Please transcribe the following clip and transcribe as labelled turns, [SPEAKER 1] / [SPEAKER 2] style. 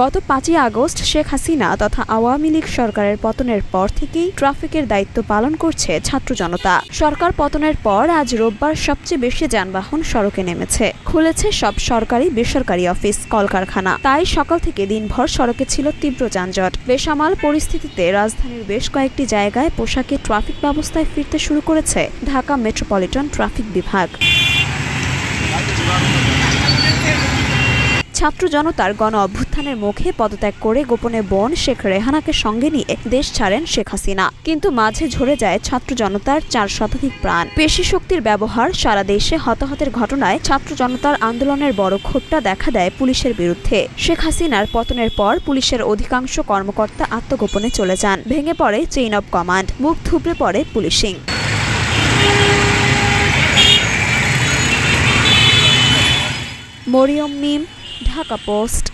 [SPEAKER 1] গত ৫ই আগস্ট শেখ হাসিনা তথা আওয়ামী লীগ সরকারের পতনের পর থেকেই ট্রাফিকের দায়িত্ব পালন করছে ছাত্র জনতা। সরকার পতনের পর আজ রোববার সবচেয়ে বেশি যানবাহন সড়কে নেমেছে। খুলেছে সব সরকারি বেসরকারি অফিস, কলকারখানা। তাই সকাল থেকে দিনভর সড়কে ছিল তীব্র যানজট। বেসামাল পরিস্থিতিতে রাজধানীর বেশ কয়েকটি জায়গায় পোশাকে ট্রাফিক ব্যবস্থায় ফিরতে শুরু করেছে ঢাকা মেট্রোপলিটন ট্রাফিক বিভাগ। ছাত্র জনতার গণ অভ্যুত্থানের মুখে পদত্যাগ করে গোপনে বোন শেখ রেহানাকে সঙ্গে নিয়ে দেশ ছাড়েন শেখ হাসিনা। কিন্তু মাঝে ঝরে যায় ছাত্র জনতার ৪ শতাধিক প্রাণ। পেশি শক্তির ব্যবহার, সারা দেশে হতাহতের ঘটনায় ছাত্র জনতার আন্দোলনের বড় ক্ষোভটা দেখা দেয় পুলিশের বিরুদ্ধে। শেখ হাসিনার পতনের পর পুলিশের অধিকাংশ কর্মকর্তা আত্মগোপনে চলে যান। ভেঙে পড়ে চেইন অব কমান্ড, মুখ থুবড়ে পড়ে পুলিশিং। মরিয়ম মিম, ঢাকা পোস্ট।